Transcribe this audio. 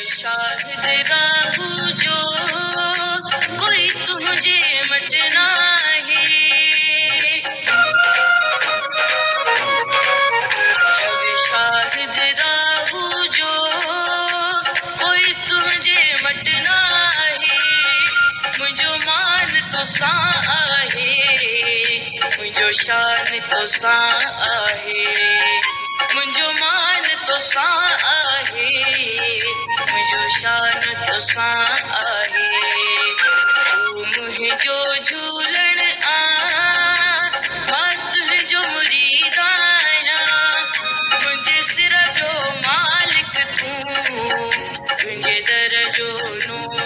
शाहिद राहू जो कोई तुझे मटना है। जब शाहिद राहू जो कोई तुझे मटना है। मुझो मान तो सा आहे, मुझो शान तो सा आहे, मुझो मान तो सा आहे, मुझो शान तो सा आहे। तू मुझो झूलण आ, मां तुझो मुरीद आहियां। मुझे सिर जो मालिक तू, तुझे दर जो नूर